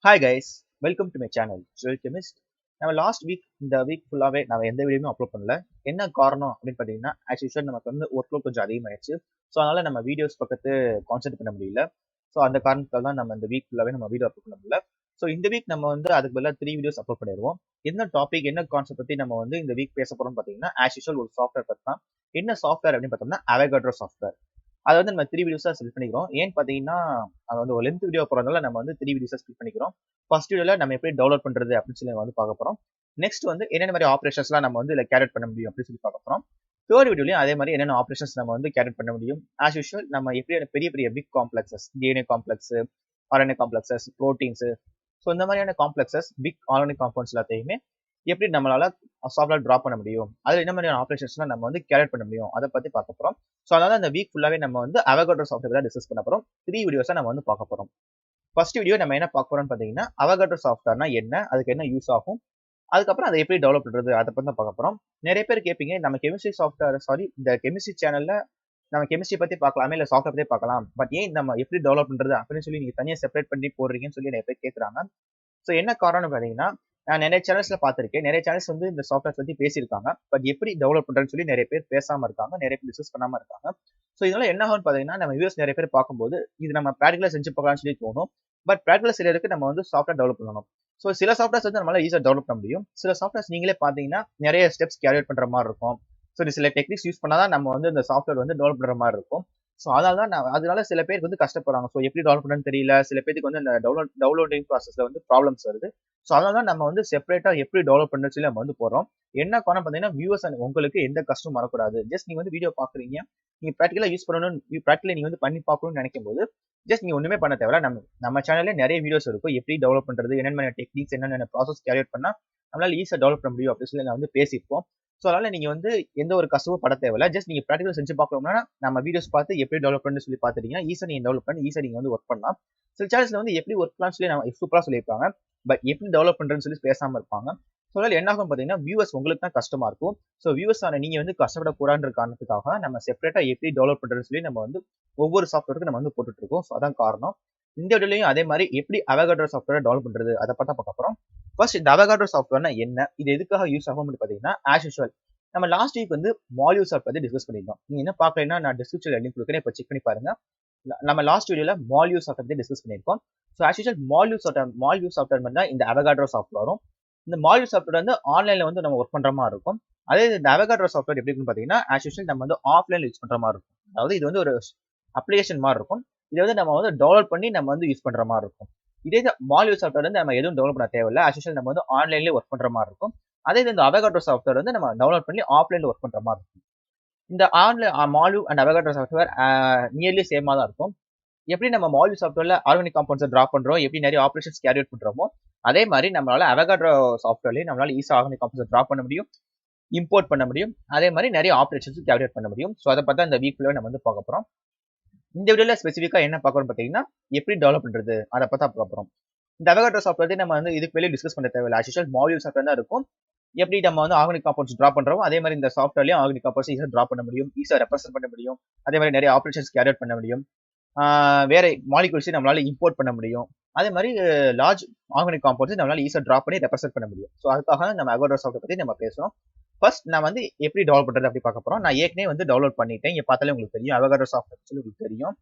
Hi guys, welcome to my channel, Chiral Chemists. நம்ம last week இந்த week ஃபுல்லாகவே நம்ம எந்த வீடியோவும் அப்லோட் பண்ணல. என்ன காரணம் அப்படின்னு பார்த்தீங்கன்னா, ஆஸ் யூஷுவல் நமக்கு வந்து ஒர்க் லோட் கொஞ்சம் அதிகமாகிடுச்சு. ஸோ அதனால நம்ம வீடியோஸ் பக்கத்து கான்சென்ட்ரேட் பண்ண முடியல. ஸோ அந்த காரணத்தால் தான் நம்ம இந்த வீக் ஃபுல்லாகவே நம்ம வீடியோ அப்லோட் பண்ண முடியல. ஸோ இந்த வீக் நம்ம வந்து அதுக்கு பதிலாக 3 வீடியோஸ் அப்லோட் பண்ணிடுவோம். என்ன டாபிக், என்ன கான்செப்ட் பற்றி நம்ம வந்து இந்த வீக் பேச போகிறோம்னு பார்த்தீங்கன்னா, ஆஸ் யூஷுவல் ஒரு சாஃப்ட்வேர் பற்றி தான். என்ன சாஃப்ட்வேர் அப்படின்னு பார்த்தோம்னா, Avogadro சாஃப்ட்வேர். அதை வந்து நம்ம 3 வீடியோஸாக செலக்ட் பண்ணிக்கிறோம். ஏன்னு பார்த்தீங்கன்னா, அது வந்து ஒரு லென்த் வீடியோ போகிறதுனால நம்ம வந்து 3 வீடியோஸாக ஸ்பிட் பண்ணிக்கிறோம். ஃபர்ஸ்ட் வீடியோவில் நம்ம எப்படி டெவலப் பண்ணுறது அப்படின்னு சொல்லி வந்து பார்க்க போகிறோம். நெக்ஸ்ட் வந்து என்னென்ன மாதிரி ஆப்ரேஷன்ஸ்லாம் நம்ம வந்து இதில் கேரி பண்ண முடியும் அப்படின்னு சொல்லி பார்க்க போகிறோம். தேர்ட் வீடியோலையும் அதே மாதிரி என்னென்ன ஆப்ரேஷன்ஸ் நம்ம வந்து கேரி பண்ண முடியும். ஆஸ் யூஷுவல் நம்ம எப்படி பெரிய பெரிய big complexes, DNA complex, RNA complexes, proteins, so இந்த மாதிரியான காம்ப்ளெக்ஸஸ், பிக் ஆர்கானிக் காம்பவுண்ட்ஸ் எல்லாத்தையுமே எப்படி நம்மளால சாஃப்ட்வேர் ட்ரா பண்ண முடியும், அதில் என்ன மாதிரியான ஆப்ரேஷன்ஸ்லாம் நம்ம வந்து கேரி பண்ண முடியும், அதை பற்றி பார்க்க போகிறோம். ஸோ அதனால இந்த வீக் ஃபுல்லாகவே நம்ம வந்து Avogadro சாஃப்ட்வேர் தான் டிஸ்கஸ் பண்ண போகிறோம். 3 வீடியோஸாக நம்ம வந்து பார்க்க போகிறோம். ஃபர்ஸ்ட் வீடியோ நம்ம என்ன பார்க்க போறோம்னு பார்த்தீங்கன்னா, Avogadro சாஃப்ட்வேர்னா என்ன, அதுக்கு என்ன யூஸ் ஆகும், அதுக்கப்புறம் அதை எப்படி டெவலப் பண்ணுறது, அதை பற்றி தான் பார்க்க போகிறோம். நிறைய பேர் கேட்பீங்க, நம்ம கெமிஸ்ட்ரி சாஃப்ட்வேர் இந்த கெமிஸ்ட்ரி சேனலில் நம்ம கெமிஸ்ட்ரி பற்றி பார்க்கலாமே, இல்லை சாஃப்ட்வேர் பற்றி பார்க்கலாம், பட் ஏன் நம்ம எப்படி டெவலப் பண்ணுறது அப்படின்னு சொல்லி நீங்கள் தனியாக செப்பரேட் பண்ணி போடுறீங்கன்னு சொல்லி நிறைய பேர் கேட்குறாங்க. ஸோ என்ன காரணம்னு பார்த்தீங்கன்னா, நான் நிறைய சேனல்ஸ்ல பார்த்துருக்கேன். நிறைய சேனல்ஸ் வந்து இந்த சாஃப்ட்வேர் பற்றி பேசியிருக்காங்க. பட் எப்படி டெவலப் பண்ணுறதுன்னு சொல்லி நிறைய பேர் பேசாமல் இருக்காங்க, நிறைய பேர் டிஸ்கஸ் பண்ணாமல் இருக்காங்க. ஸோ இதனால என்ன ஆகும்னு பார்த்தீங்கன்னா, நம்ம வியூஸ் நிறைய பேர் பார்க்கும்போது இது நம்ம ப்ராக்டிகலாக செஞ்சு பார்க்கலாம்னு சொல்லி தோணும். பட் ப்ராக்டிகலாக செய்யறதுக்கு நம்ம வந்து சாஃப்ட்வேர் டெவலப் பண்ணணும். ஸோ சில சாஃப்ட்வேர்ஸ் வந்து நம்மளால ஈஸியாக டெவலப் பண்ண முடியும். சில சாஃப்ட்வேர்ஸ் நீங்களே பார்த்தீங்கன்னா நிறைய ஸ்டெப்ஸ் கேரி அவுட் பண்ணுற மாதிரி இருக்கும். ஸோ சில டெக்னிக்ஸ் யூஸ் பண்ணாதான் நம்ம வந்து இந்த சாஃப்ட்வேர் வந்து டெவலப் பண்ணுற மாதிரி இருக்கும். ஸோ அதனால சில பேருக்கு வந்து கஷ்டப்படுறாங்க. ஸோ எப்படி டெவலப் பண்ணுறதுன்னு தெரியல. சில பேருக்கு வந்து அந்த டவுன்லோடிங் ப்ராசஸ்ல வந்து ப்ராப்ளம்ஸ் வருது. ஸோ அதனால தான் நம்ம வந்து செப்பரேட்டா எப்படி டெவலப் பண்ணணும்னு சொல்லி நம்ம வந்து போறோம். என்ன காரணம் பார்த்தீங்கன்னா, வியூவர்ஸ் உங்களுக்கு எந்த கஷ்டமும் வரக்கூடாது. ஜஸ்ட் நீங்க வந்து வீடியோ பாக்குறீங்க, நீங்க ப்ராக்டிகலா யூஸ் பண்ணணும், ப்ராக்டிகலா நீங்க வந்து பண்ணி பார்க்கணும்னு நினைக்கும் போது ஜஸ்ட் நீங்க ஒண்ணுமே பண்ண தேவையில்ல. நம்ம சேனல்ல நிறைய வீடியோஸ் இருக்கும். எப்படி டெவலப் பண்றது, என்னென்ன டெக்னிக்ஸ், என்னென்ன ப்ராசஸ் கேரி அவுட் பண்ணா நம்மளால ஈஸியா டெவலப் பண்ண முடியும் அப்படின்னு சொல்லி நான் வந்து பேசியிருப்போம். ஸோ அதனால நீங்க வந்து எந்த ஒரு கஷ்டமும் பட தேவையில்ல. ஜஸ்ட் நீங்க ப்ராக்டிகல் செஞ்சு பார்க்கணும்னா நம்ம வீடியோஸ் பார்த்து எப்படி டெவலப் பண்ணு சொல்லி பார்த்துட்டீங்கன்னா ஈஸியா நீங்க டெவலப் பண்ணி ஈஸியா நீங்க வந்து ஒர்க் பண்ணலாம். சில சேனல்ஸ்ல வந்து எப்படி ஒர்க் பண்ணலாம் சொல்லி நம்ம சூப்பரா சொல்லியிருப்பாங்க. பட் எப்படி டெவலப் பண்றதுன்னு சொல்லி பேசாம இருப்பாங்க. ஸோ அதனால என்ன ஆகும் பார்த்தீங்கன்னா, வியூவர்ஸ் உங்களுக்கு தான் கஷ்டமா இருக்கும். ஸோ வியூவர்ஸ் நீங்க வந்து கஷ்டப்படக்கூடாதுன்ற காரணத்துக்காக நம்ம செப்பரேட்டா எப்படி டெவலப் பண்றதுன்னு சொல்லி நம்ம வந்து ஒவ்வொரு சாஃப்ட்வேருக்கு நம்ம வந்து போட்டுட்டு இருக்கோம். ஸோ அதான் காரணம். இந்த வீடியோலையும் அதே மாதிரி எப்படி Avogadro சாஃப்ட்வேர் டெவலப் பண்றது அதை பார்த்தா பார்க்க போறோம். ஃபர்ஸ்ட் இந்த Avogadro சாஃப்ட்வேர்னா என்ன, இது எதுக்காக யூஸ் ஆகும் பார்த்தீங்கன்னா, ஆஸ் யூஷுவல் நம்ம லாஸ்ட் வீக் வந்து MolView சாஃப்ட்வேர் பத்தி டிஸ்கஸ் பண்ணிருந்தோம். நீங்க என்ன பார்க்கலைன்னா நான் டிஸ்கிரிப்ஷன்ல லிங்க் கொடுக்குறேன், இப்போ செக் பண்ணி பாருங்க. நம்ம லாஸ்ட் வீடியோல MolView சாஃப்ட்வேர் பத்தி டிஸ்கஸ் பண்ணிருக்கோம். So as usual MolView software மாதிரி தான் இந்த Avogadro சாஃப்ட்வேர் வரும். இந்த MolView சாஃப்ட்வேர் வந்து ஆன்லைன்ல வந்து நம்ம ஒர்க் பண்ற மாதிரி இருக்கும். அதே இந்த Avogadro சாஃப்ட்வேர் எப்படி இருக்குன்னு பார்த்தீங்கன்னா, ஆஸ் யூஷுவல் நம்ம வந்து ஆஃப்லைன்ல யூஸ் பண்ற மாதிரி இருக்கும். அதாவது இது வந்து ஒரு அப்ளிகேஷன் மாதிரி இருக்கும். இதை வந்து நம்ம வந்து டெவலப் பண்ணி நம்ம வந்து யூஸ் பண்ற மாதிரி இருக்கும். இதே MolView சாஃப்ட்வேர் வந்து நம்ம எதுவும் டெவலப் பண்ண தேவையில்லை. ஆஸ் யூஷுவல் நம்ம வந்து ஆன்லைன்லேயே ஒர்க் பண்ற மாதிரி இருக்கும். அதே இந்த Avogadro சாஃப்ட்வேர் வந்து நம்ம டெவலப் பண்ணி ஆஃப்லைன்ல ஒர்க் பண்ற மாதிரி இருக்கும். இந்த MolView and Avogadro software nearly சேமா தான் இருக்கும். எப்படி நம்ம MolView சாஃப்ட்வேர்ல ஆர்கானிக் காம்பவுண்ட்ஸ் டிரா பண்றோம், எப்படி நிறைய ஆப்ரேஷன்ஸ் கேரி அவுட் பண்றோமோ, அதே மாதிரி நம்மளால Avogadro சாஃப்ட்வேர்லயும் நம்மளால ஈஸியா ஆர்கானிக் காம்பவுண்ட்ஸ் டிரா பண்ண முடியும், இம்போர்ட் பண்ண முடியும், அதே மாதிரி நிறைய ஆப்ரேஷன்ஸ் கேரி அவுட் பண்ண முடியும். ஸோ அதை பார்த்தா இந்த வீக்ல நம்ம வந்து பார்க்க போறோம். இந்த வீடியோல ஸ்பெசிஃபிக்கா என்ன பார்க்கறோம் பார்த்தீங்கன்னா, எப்படி டெவலப் பண்றது அதை பார்த்தா பார்க்க போறோம். இந்த Avogadro சாஃப்ட்வேர் நம்ம வந்து இதுக்கு வெளியே டிஸ்கஸ் பண்ண தேவையில்லை. ஆஸ் யூஷுவல் MolView சாஃப்ட்வேர் தான் இருக்கும். எப்படி நம்ம வந்து ஆர்கானிக் காம்பவுண்ட்ஸ் டிரா பண்றோம், அதே மாதிரி இந்த சாஃப்ட்வேர்லயும் ஆர்கானிக் காம்பவுண்ட்ஸ் ஈஸியா டிரா பண்ண முடியும், ஈஸியா ரெப்ரசென்ட் பண்ண முடியும், அதே மாதிரி நிறைய ஆப்ரேஷன்ஸ் கேரி அவுட் பண்ண முடியும், வேற மாலிகூல்ஸையும் நம்மளால இம்போர்ட் பண்ண முடியும், அதே மாதிரி லார்ஜ் ஆர்கானிக் காம்பவுண்ட்ஸ் நம்மளால ஈஸியா டிரா பண்ணி ரெப்ரசென்ட் பண்ண முடியும். ஸோ அதுக்காக நம்ம Avogadro சாஃப்ட்வேர் பத்தி நம்ம பேசுறோம். ஃபர்ஸ்ட் நான் வந்து எப்படி டெவலப் பண்றது அப்படி பார்க்க போறோம். நான் ஏற்கனவே வந்து டவுன்லோட் பண்ணிட்டேன். இங்க பார்த்தாலே உங்களுக்கு தெரியும் Avogadro சாஃப்ட்வேர் சொல்லி உங்களுக்கு தெரியும்.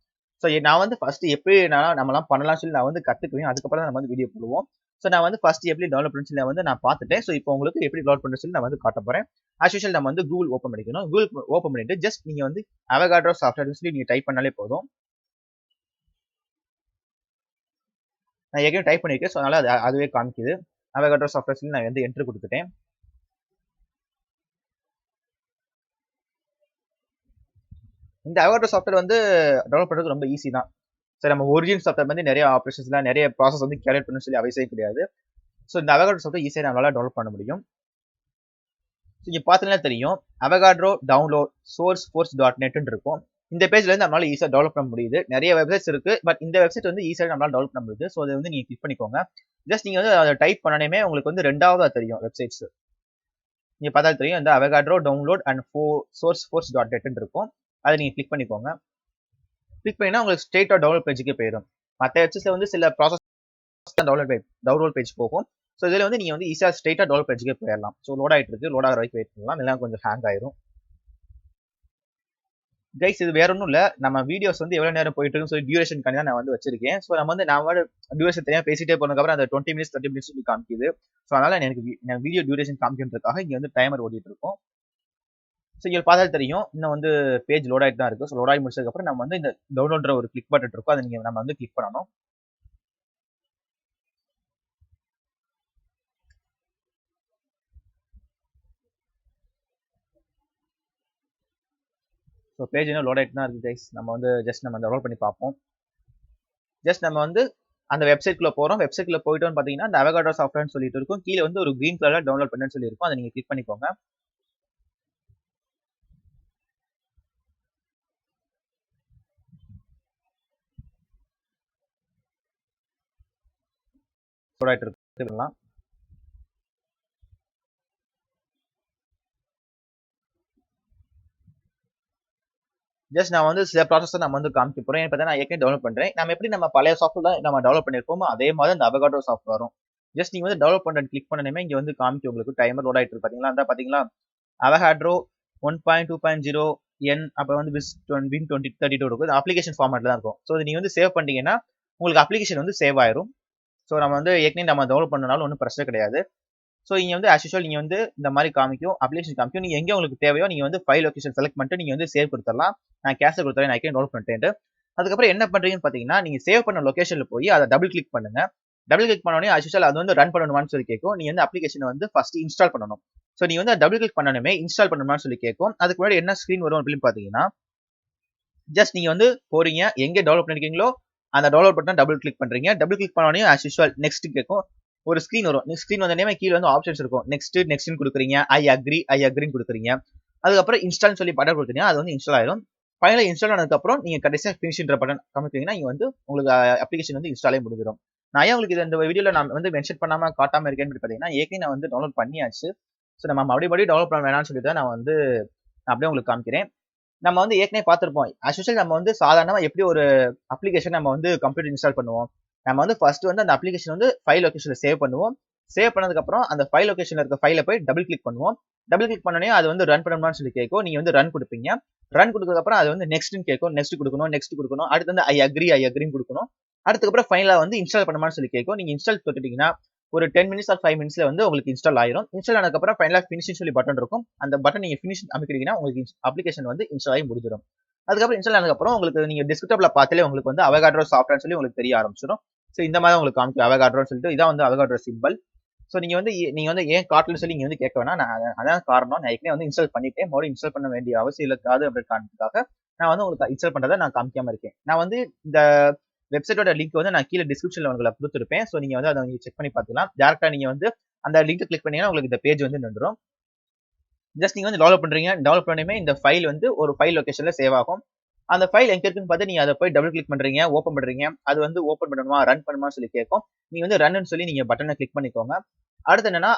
ஸோ நான் வந்து ஃபர்ஸ்ட் எப்படி நம்மலாம் பண்ணலாம் சொல்லி நான் வந்து கத்துக்குவேன். அதுக்கப்புறம் தான் நம்ம வந்து வீடியோ போடுவோம். ஸோ நான் வந்து ஃபர்ஸ்ட் எப்படி டெவலப் பண்ணி நான் வந்து நான் பார்த்துட்டேன். ஸோ இப்போ உங்களுக்கு எப்படி டெவலப் பண்ணு சொல்லி நான் வந்து காட்ட போறேன். ஆஸ் யூஷுவல் நம்ம வந்து கூகுள் ஓப்பன் பண்ணிக்கணும். கூகுள் ஓப்பன் பண்ணிட்டு ஜஸ்ட் நீங்க வந்து Avogadro சாஃப்ட்வேர் சொல்லி நீங்க டைப் பண்ணாலே போதும். நான் ஏற்கனவே டைப் பண்ணிருக்கேன். ஸோ அதனால அதுவே காமிக்குது. Avogadro சாஃப்ட்வேர் சொல்லி நான் வந்து என்ட்ரு கொடுத்துட்டேன். இந்த Avogadro சாஃப்ட்வேர் வந்து டெவலப் பண்றது ரொம்ப ஈஸி தான். சரி, நம்ம ஒரிஜினல் சாஃப்ட்வேர் வந்து நிறைய ஆப்ரேஷன்ஸ்லாம் நிறைய ப்ராசஸ் வந்து கேரி பண்ணணும்னு சொல்லி அவசியம் கிடையாது. ஸோ இந்த Avogadro சாஃப்ட்வேர் ஈஸியாக நம்மளால டெவலப் பண்ண முடியும். ஸோ இங்கே பார்த்தீங்கன்னா தெரியும், Avogadro டவுன்லோட் sourceforce.net இருக்கும். இந்த பேஜ்ல இருந்து நம்மளால ஈஸியாக டெவலப் பண்ண முடியுது. நிறைய வெப்சைட்ஸ் இருக்கு, பட் இந்த வெப்சைட் வந்து ஈஸியாக நம்மளால டெவலப் பண்ண முடியுது. ஸோ அதை வந்து நீங்க கிளிக் பண்ணிக்கோங்க. ஜஸ்ட் நீங்க வந்து அதை டைப் பண்ணணுமே உங்களுக்கு வந்து ரெண்டாவதா தெரியும் வெப்சைட்ஸ். நீங்க பார்த்தா தெரியும், இந்த Avogadro டவுன்லோட் அண்ட் sourceforce.net இருக்கும். அதை நீங்க கிளிக் பண்ணிக்கோங்க. கிளிக் பண்ணினா உங்களுக்கு ஸ்ட்ரெயிட்டா டெவலப் பேஜுக்கே போயிடும். மற்ற வெப்சைட்ஸ்ல வந்து சில ப்ராசஸ் ஃபர்ஸ்ட் டவுன்லோட் பேஜ் போகும். ஸோ இதில் வந்து நீங்கள் வந்து ஈஸியாக ஸ்ட்ரெயிட்டாக டவுன்லோட் பேஜுக்கே போயிடலாம். ஸோ லோட் ஆகிட்டு இருக்கு, லோட் ஆகிற வரைக்கும் வெயிட் பண்ணலாம், இல்லைனா கொஞ்சம் ஹேங் ஆயிரும். கைஸ் இது வேற ஒன்றும் இல்லை, நம்ம வீடியோஸ் வந்து எவ்வளோ நேரம் போயிட்டு இருக்குன்னு சொல்லி டியூரேஷன் தான் நான் வந்து வச்சிருக்கேன். ஸோ நம்ம வந்து நான் டியூரேஷன் தனியாக பேசிட்டே போனதுக்கப்புறம் அந்த 20 மினிட்ஸ் 30 மினிட்ஸ் காமிக்குது. ஸோ அதனால எனக்கு வீடியோ டியூரேஷன் காமிக்கிறதுக்காக இங்கே வந்து டைமர் ஓடிட்டு இருக்கும். ஸோ இங்கே பார்த்தாலும் தெரியும், இன்னும் வந்து பேஜ் லோட் ஆகிட்டு தான் இருக்கு. ஸோ லோட் ஆகி முடிச்சதுக்கப்புறம் நம்ம வந்து இந்த டவுன்லோட்ற ஒரு கிளிக் பட்டன் இருக்கும், அதை நம்ம வந்து கிளிக் பண்ணணும். ஸோ பேஜ் இன்னும் லோட் ஆகிட்டு தான் இருக்கு கைஸ். நம்ம வந்து ஜஸ்ட் நம்ம டவுன்லோட் பண்ணி பார்ப்போம். ஜஸ்ட் நம்ம வந்து அந்த வெப்சைட்குள்ள போறோம். வெப்சைட்ல போயிட்டோம்னு பாத்தீங்கன்னா அந்த அவகாட்ரோ சாஃப்ட்வேர்னு சொல்லிட்டு இருக்கும். கீழே வந்து ஒரு கிரீன் கலர்ல டவுன்லோட் பண்ணுன்னு சொல்லி இருக்கும், அதை நீங்க கிளிக் பண்ணிக்கோங்க. இருக்கலாம். ஜஸ்ட் நான் வந்து சில ப்ராசஸ் நம்ம வந்து காமிக்க போறேன். இப்போ நான் ஏற்கனவே டவுன்லோட் பண்றேன். நம்ம எப்படி நம்ம பழைய சாஃப்ட்வேர் நம்ம டெவலப் பண்ணிருப்போமோ அதே மாதிரி அந்த அவகாட்ரோ சாஃப்ட்வேர் வரும். ஜஸ்ட் நீங்க வந்து டெவலப் பண்ண கிளிக் பண்ணணுமே இங்க வந்து காமிக்கும் உங்களுக்கு டைமர் லோட் ஆயிட்டு இருக்கு பாத்தீங்களா? அந்த பாத்தீங்களா அவகாட்ரோ 1.2.0 என் அப்புறம் வந்து வின் 2032 இருக்கும். அப்ளிகேஷன் ஃபார்மேட்ல தான் இருக்கும். ஸோ நீங்க வந்து சேவ் பண்ணிட்டீங்கன்னா உங்களுக்கு அப்ளிகேஷன் வந்து சேவ் ஆயிரும். ஸோ நம்ம வந்து ஏற்கனவே நம்ம டெவலப் பண்ணனாலும் ஒன்றும் பிரச்சனை கிடையாது. ஸோ இங்க வந்து ஆஸ் யூஷுவல் நீங்க வந்து இந்த மாதிரி காமிக்கும், அப்ளிகேஷன் காமிக்கும். நீங்க எங்க உங்களுக்கு தேவையோ நீங்க வந்து ஃபைல் லொகேஷன் செலக்ட் பண்ணிட்டு நீங்க வந்து சேவ் கொடுத்துடலாம். நான் கேஷ் கொடுத்துறேன், நான் ஏற்கனவே டவுன்லோட் பண்ணிட்டேன். அதுக்கப்புறம் என்ன பண்றீங்கன்னு பாத்தீங்கன்னா நீங்க சேவ் பண்ண லொகேஷன்ல போய் அதை டபுள் கிளிக் பண்ணுங்க. டபுள் கிளிக் பண்ணோடனே ஆஸ் யூஷுவல் அது வந்து ரன் பண்ணணுமான்னு சொல்லி கேட்கும். நீங்க வந்து அப்ளிகேஷன் வந்து ஃபர்ஸ்ட் இன்ஸ்டால் பண்ணணும். ஸோ நீங்க வந்து டபுள் கிளிக் பண்ணணுமே இன்ஸ்டால் பண்ணணுமான்னு சொல்லி கேட்கும். அதுக்கு முன்னாடி என்ன ஸ்கிரீன் வரும் அப்படின்னு பாத்தீங்கன்னா ஜஸ்ட் நீங்க வந்து போறீங்க, எங்க டெவலப் பண்ணிருக்கீங்களோ அந்த டெவலப் பட்டன் டபுள் கிளிக் பண்றீங்க. டபுள் கிளிக் பண்ணோடனே ஆஸ் யூஷுவல் நெக்ஸ்ட் கேட்கும். ஒரு ஸ்கிரீன் வரும். ஸ்கிரீன் வந்தோடனே கீழே வந்து ஆப்ஷன்ஸ் இருக்கும். நெக்ஸ்ட் கொடுக்குறீங்க, ஐ அக்ரின்னு கொடுக்குறீங்க. அதுக்கப்புறம் இன்ஸ்டால் சொல்லி பட்டன் கொடுத்தீங்கன்னா அது வந்து இன்ஸ்டால் ஆயிரும். ஃபைனலாக இன்ஸ்டால் ஆனதுக்கப்புறம் நீங்க கடைசியாக ஃபினிஷ்ன்ற பட்டன் காமிக்கிறீங்கன்னா நீங்க வந்து உங்களுக்கு அப்ளிகேஷன் வந்து இன்ஸ்டாலே முடிஞ்சிடும். நான் ஏன் உங்களுக்கு இந்த வீடியோல நான் வந்து மென்ஷன் பண்ணாம காட்டாம இருக்கேன்னு பார்த்தீங்கன்னா ஏற்கனவே நான் வந்து டவுன்லோட் பண்ணியாச்சு. ஸோ நம்ம மறுபடியும் டெவலப் பண்ண வேணாம்னு சொல்லிட்டு தான் நான் வந்து அப்படியே உங்களுக்கு காமிக்கிறேன். நம்ம வந்து ஏற்கனவே பார்த்துருப்போம். ஆஸ்யூஷுவல் நம்ம வந்து சாதாரணமா எப்படி ஒரு அப்ளிகேஷன் நம்ம வந்து கம்ப்யூட்டர் இன்ஸ்டால் பண்ணுவோம். நம்ம வந்து ஃபர்ஸ்ட் வந்து அந்த அப்ளிகேஷன் வந்து ஃபைல் லொகேஷன்ல சேவ் பண்ணுவோம். சேவ் பண்ணதுக்கு அப்புறம் அந்த ஃபைல் லொகேஷன்ல இருக்க ஃபைல போய் டபுள் கிளிக் பண்ணுவோம். டபுள் கிளிக் பண்ணோடனே அது வந்து ரன் பண்ணணும்னு சொல்லி கேட்கும். நீங்க வந்து ரன் கொடுப்பீங்க. ரன் கொடுத்ததுக்கு அப்புறம் அது வந்து நெக்ஸ்ட்னு கேட்கும். நெக்ஸ்ட் கொடுக்கணும். அடுத்து வந்து ஐ அக்ரின்னு கொடுக்கணும். அதுக்கப்புறம் ஃபைனலா வந்து இன்ஸ்டால் பண்ணுமான்னு சொல்லி கேட்கும். நீங்க இன்ஸ்டால் தொட்டுட்டீங்கன்னா ஒரு 10 மினிட்ஸ் ஆர் 5 மினிட்ஸ்ல வந்து உங்களுக்கு இன்ஸ்டால் ஆயிரும். இன்ஸ்டால் ஆனதுக்கப்புறம் ஃபைனலா ஃபினிஷ் சொல்லி பட்டன் இருக்கும். அந்த பட்டன் நீங்க ஃபினிஷ் அமைக்கிறீங்கன்னா உங்களுக்கு அப்ளிகேஷன் வந்து இன்ஸ்டால் ஆகி முடிஞ்சிடும். அதுக்கப்புறம் இன்ஸ்டால் ஆனதுக்கப்புறம் உங்களுக்கு நீங்க டெஸ்க்டாப்ல பார்த்தாலே உங்களுக்கு வந்து அவகாட்ரோ சாஃப்ட்வேர் சொல்லி உங்களுக்கு தெரிய ஆரம்பிச்சிடும். ஸோ இந்த மாதிரி உங்களுக்கு காமிக்கும் அவகாட்ரோன்னு சொல்லிட்டு இதான் வந்து அவகாட்ரோ சிம்பிள். ஸோ நீங்க வந்து ஏன் காட்டலன்னு சொல்லி நீங்க வந்து கேட்க வேணா, நான் அதான் காரணம். நான் ஏற்கனவே வந்து இன்ஸ்டால் பண்ணிட்டேன், மறுபடியும் இன்ஸ்டால் பண்ண வேண்டிய அவசியம் இருக்காது அப்படி காரணத்துக்காக நான் வந்து உங்களுக்கு இன்ஸ்டால் பண்றதை நான் காமிக்காம இருக்கேன். நான் வந்து இந்த வெப்சைட்டோட லிங்க் வந்து நான் கீழே டிஸ்கிரிப்ஷன்ல உங்களுக்கு கொடுத்துருப்பேன். ஸோ நீங்க வந்து அதை நீங்க செக் பண்ணி பார்த்துக்கலாம். டேரக்டா நீங்க வந்து அந்த லிங்க் கிளிக் பண்ணீங்கன்னா உங்களுக்கு இந்த பேஜ் வந்து நின்றுடும். ஜஸ்ட் நீங்க வந்து டெவலப் பண்றீங்க, டெவலப் பண்ணணுமே இந்த ஃபைல் வந்து ஒரு ஃபைல் லொகேஷன்ல சேவ் ஆகும். அந்த ஃபைல் எங்க இருக்குன்னு பார்த்து நீங்க அதை போய் டபுள் கிளிக் பண்றீங்க, ஓப்பன் பண்றீங்க. அது வந்து ஓப்பன் பண்ணணுமா ரன் பண்ணுமா சொல்லி கேட்கும். நீங்க வந்து ரன்னு சொல்லி நீங்க பட்டனை கிளிக் பண்ணிக்கோங்க. அடுத்து என்னன்னா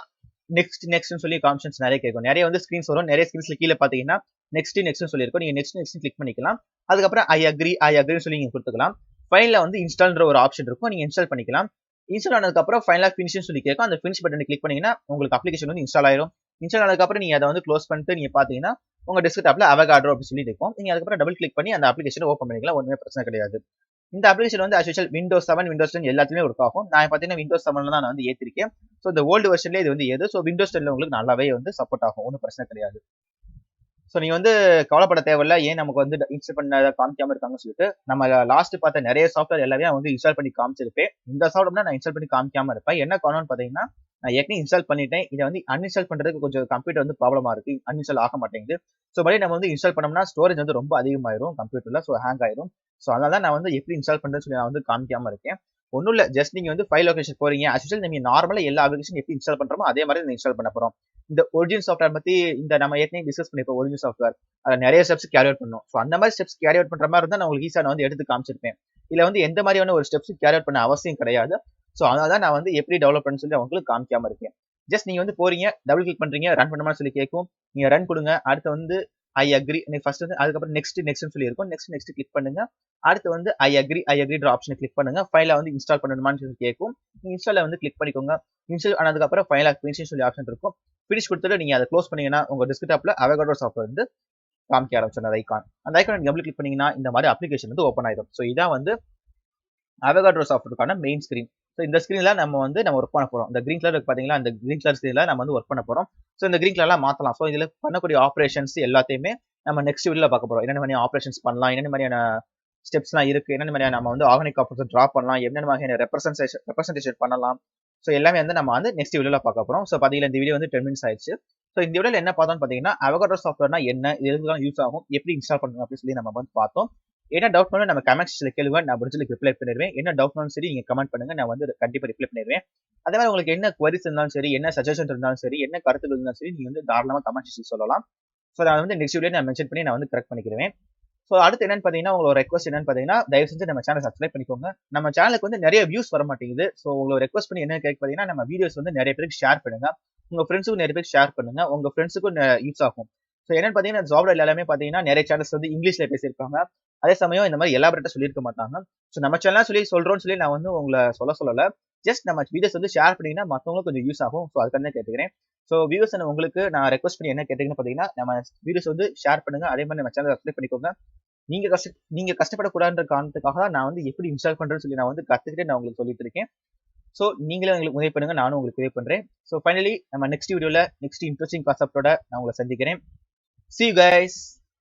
நெக்ஸ்ட்னு சொல்லி ஆப்ஷன்ஸ் நிறைய கேட்கும். நிறைய வந்து ஸ்கிரீன்ஸ் வரும். நிறைய ஸ்கிரீன்ஸ்ல கீழே பாத்தீங்கன்னா நெக்ஸ்ட்னு சொல்லியிருக்கும். நீங்க நெக்ஸ்ட் கிளிக் பண்ணிக்கலாம். அதுக்கப்புறம் ஐ அக்ரின்னு சொல்லி நீங்க கொடுத்துக்கலாம். ஃபைல்ல வந்து இன்ஸ்டால்ன்ற ஒரு ஆப்ஷன் இருக்கும். நீங்க இன்ஸ்டால் பண்ணிக்கலாம். இன்ஸ்டால் ஆனதுக்கு அப்புறம் ஃபைனலா ஃபினிஷ்னு சொல்லி கேட்கும். அந்த ஃபினிஷ் பட்டனை கிளிக் பண்ணீங்கன்னா உங்களுக்கு அப்ளிகேஷன் வந்து இன்ஸ்டால் ஆயிரும். இன்ஸ்டால் ஆனதுக்கு அப்புறம் நீங்க அதை வந்து க்ளோஸ் பண்ணிட்டு நீங்க பாத்தீங்கன்னா உங்க டெஸ்க்டாப்ல அவகாட்ரோ அப்படி சொல்லி இருக்கும். நீங்க அதுக்கப்புறம் டபுள் கிளிக் பண்ணி அந்த அப்ளிகேஷனை ஓப்பன் பண்ணிக்கலாம். ஒண்ணுமே பிரச்சனை கிடையாது. இந்த அப்ளிகேஷன் வந்து as usual Windows 7, Windows 10 எல்லாத்துலயும் ஒர்க் ஆகும். நான் பாத்தீங்கன்னா Windows 7 தான் நான் வந்து ஏத்திருக்கேன். ஸோ இந்த ஓல்டு வெர்ஷன்ல இது வந்து ஏது. ஸோ Windows 10 உங்களுக்கு நல்லாவே வந்து சப்போர்ட் ஆகும். ஒன்றும் பிரச்சனை கிடையாது. ஸோ நீங்க வந்து கவலைப்பட தேவையில்ல, ஏன் நமக்கு வந்து இன்ஸ்டால் பண்ண காமிக்காம இருக்காங்கன்னு சொல்லிட்டு. நம்ம லாஸ்ட் பார்த்த நிறைய சாஃப்ட்வேர் எல்லாமே வந்து இன்ஸ்டால் பண்ணி காமிச்சிருப்பேன். இந்த சாஃப்ட்வேர் நான் இன்ஸ்டால் பண்ணி காமிக்காம இருப்பேன். என்ன காரணம்னு பாத்தீங்கன்னா நான் ஏற்கனவே இன்ஸ்டால் பண்ணிட்டேன். இதை வந்து அன்இன்ஸ்டால் பண்றதுக்கு கொஞ்சம் கம்ப்யூட்டர் வந்து ப்ராப்ளமா இருக்கு. அன்இன்ஸ்டால் ஆக மாட்டேங்குது. ஸோ மறுபடியும் நம்ம வந்து இன்ஸ்டால் பண்ணோம்னா ஸ்டோரேஜ் வந்து ரொம்ப அதிகமாயிரும் கம்ப்யூட்டர்ல. ஸோ ஹேங் ஆயிரும். ஸோ அதனால தான் நான் வந்து எப்படி இன்ஸ்டால் பண்றேன்னு சொல்லி நான் வந்து காமிக்காம இருக்கேன். ஒன்றும் இல்லை, ஜஸ்ட் நீங்க வந்து ஃபைல் லொகேஷன் போறீங்க. as usual நீங்க நார்மலா எல்லா அப்ளிகேஷன் எப்படி இன்ஸ்டால் பண்றோமோ அதே மாதிரி இன்ஸ்டால் பண்ண போறோம். இந்த ஒரிஜினல் சாஃப்ட்வேர் பத்தி இந்த நம்ம ஏற்கனவே டிஸ்கஸ் பண்ணிப்போம். ஒரிஜினல் சாஃப்ட்வேர் அதை நிறைய ஸ்டெப்ஸ் கேரி அவுட் பண்ணும். ஸோ அந்த மாதிரி ஸ்டெப்ஸ் கேரி அவுட் பண்ற மாதிரி இருந்தா நான் உங்களுக்கு ஈஸியா நான் வந்து எடுத்து காமிச்சிருப்பேன். இல்ல வந்து எந்த மாதிரியான ஒரு ஸ்டெப்ஸ் கேரி அவுட் பண்ண அவசியம் கிடையாது. ஸோ அதனால தான் நான் வந்து எப்படி டெவலப் பண்ணு சொல்லி உங்களுக்கு காமிக்காம இருக்கேன். ஜஸ்ட் நீங்க வந்து போறீங்க, டபுள் கிளிக் பண்றீங்க, ரன் பண்ணுமான்னு சொல்லி கேட்கும். நீங்க ரன் கொடுங்க. அடுத்து வந்து ஐ அக்ரி ஃபர்ஸ்ட் வந்து அதுக்கப்புறம் நெக்ஸ்ட் சொல்லி இருக்கும். நெக்ஸ்ட் கிளிக் பண்ணுங்க. அடுத்து வந்து ஐ அக்ரின்ற ஆப்ஷனை கிளிக் பண்ணுங்க. ஃபைலை வந்து இன்ஸ்டால் பண்ணணுமான்னு சொல்லி கேட்கும். இன்ஸ்டால வந்து கிளிக் பண்ணிக்கோங்க. இன்ஸ்டால் ஆனதுக்கப்புறம் ஃபைலா ஃபினிஷ் சொல்லி ஆப்ஷன் இருக்கும். ஃபினிஷ் கொடுத்துட்டு நீங்க அதை க்ளோஸ் பண்ணீங்கன்னா உங்க டெஸ்க்டாப்ல அவகாட்ரோ சாஃப்ட்வேர் வந்து காமிக்க ஆரம்பிச்சிடும் அந்த ஐகான். அந்த ஐகான் நீங்க டபுள் கிளிக் பண்ணீங்கன்னா இந்த மாதிரி அப்ளிகேஷன் வந்து ஓப்பன் ஆயிடும். ஸோ இதான் வந்து அவகாட்ரோ சாஃப்ட்வேருக்கான மெயின் ஸ்கிரீன். ஸோ இந்த ஸ்கிரீன்ல நம்ம ஒர்க் பண்ண போறோம். இந்த கிரீன் கலர் பாத்தீங்களா, அந்த கிரீன் கலர் ஸ்கிரீன்ல நம்ம வந்து ஒர்க் பண்ண போறோம். ஸோ இந்த கிரீன் கலர்லாம் மாத்தலாம். ஸோ இதுல பண்ணக்கூடிய ஆப்ரேஷன்ஸ் எல்லாத்தையுமே நம்ம நெக்ஸ்ட் வீடியோல பார்க்க போறோம். என்னென்ன மாதிரியான ஆப்ரேஷன்ஸ் பண்ணலாம், என்னென்ன மாதிரியான ஸ்டெப்ஸ்லாம் இருக்கு, என்னென்ன மாதிரியான நம்ம வந்து ஆர்கானிக் காம்பவுண்ட்ஸ் டிரா பண்ணலாம், என்னென்ன மாதிரியான ரெப்ரசன்டேஷன் பண்ணலாம். ஸோ எல்லாமே வந்து நம்ம வந்து நெக்ஸ்ட் வீடியோல பார்க்க போறோம். ஸோ பாத்தீங்கன்னா இந்த வீடியோ வந்து 10 மினிட்ஸ் ஆயிடுச்சு. ஸோ இந்த வீடியோல என்ன பார்த்தோம்னு பாத்தீங்கன்னா அவகாட்ரோ சாஃப்ட்வேர்னா என்ன, இது எதுக்கெல்லாம் யூஸ் ஆகும், எப்படி இன்ஸ்டால் பண்ணணும் அப்படின்னு சொல்லி நம்ம வந்து பார்த்தோம். என்ன டவுட்னாலும் நம்ம கமெண்ட் செக்ஷன்ல கேளுங்க, நான் முடிஞ்சதுக்கு ரிப்ளை பண்ணிடுவேன். என்ன டவுட்னாலும் சரி நீங்க கமெண்ட் பண்ணுங்க, நான் வந்து கண்டிப்பா ரிப்ளை பண்ணிடுவேன். அதே மாதிரி உங்களுக்கு என்ன குவரிஸ் இருந்தாலும் சரி, என்ன சஜஷன் இருந்தாலும் சரி, என்ன கருத்துக்கள் இருந்தாலும் சரி, நீங்க வந்து தாராளமா கமெண்ட் செக்ஷன் சொல்லலாம். ஸோ அதை வந்து நெக்ஸ்ட் வீடியோ நான் மென்ஷன் பண்ணி நான் வந்து கரெக்ட் பண்ணிக்கிறேன். ஸோ அடுத்து என்னன்னு பாத்தீங்கன்னா, உங்களோட ரெக்வஸ்ட் என்னன்னு பாத்தீங்கன்னா, தயவு செஞ்சு நம்ம சேனல் சப்ஸ்கிரைப் பண்ணிக்கோங்க. நம்ம சேனலுக்கு வந்து நிறைய வியூஸ் வர மாட்டேங்குது. ஸோ உங்களோட ரெக்வஸ்ட் பண்ணி என்ன கேட்க பாத்தீங்கன்னா, நம்ம வீடியோஸ் வந்து நிறைய பேருக்கு ஷேர் பண்ணுங்க. உங்க ஃப்ரெண்ட்ஸுக்கும் நிறைய பேருக்கு ஷேர் பண்ணுங்க. உங்க ஃப்ரெண்ட்ஸுக்கும் யூஸ் ஆகும். ஸோ என்னன்னு பாத்தீங்கன்னா, ஜாப்ல எல்லாமே பாத்தீங்கன்னா நிறைய சேனல்ஸ் வந்து இங்கிலீஷ்ல பேசியிருப்பாங்க. அதே சமயம் இந்த மாதிரி எலாபரேட்டா சொல்லியிருக்க மாட்டாங்க. ஸோ நம்ம சேனல் சொல்றோம்னு சொல்லி நான் வந்து உங்களை சொல்லல. ஜஸ்ட் நம்ம வீடியோஸ் வந்து ஷேர் பண்ணீங்கன்னா மற்றவங்களுக்கு கொஞ்சம் யூஸ் ஆகும். ஸோ அதுக்காக தான் கேட்டுக்கிறேன். ஸோ வியூஸ் உங்களுக்கு நான் ரெக்வஸ்ட் பண்ணி என்ன கேட்டீங்கன்னு பாத்தீங்கன்னா, நம்ம வீடியோஸ் வந்து ஷேர் பண்ணுங்க. அதே மாதிரி நம்ம சேனல் சப்ஸ்கிரைப் பண்ணிக்கோங்க. நீங்க கஷ்டப்படக்கூடாதுன்ற காரணத்துக்காக தான் நான் வந்து எப்படி இன்ஸ்டால் பண்றேன்னு சொல்லி நான் வந்து கத்துக்கிட்டு நான் உங்களுக்கு சொல்லிட்டு இருக்கேன். ஸோ நீங்களும் உங்களுக்கு உதவி பண்ணுங்க, நானும் உங்களுக்கு உதவி பண்றேன். ஸோ ஃபைனலி நம்ம நெக்ஸ்ட் வீடியோல நெக்ஸ்ட் இன்ட்ரெஸ்டிங் கான்செப்டோட நான் உங்களை சந்திக்கிறேன். See you guys.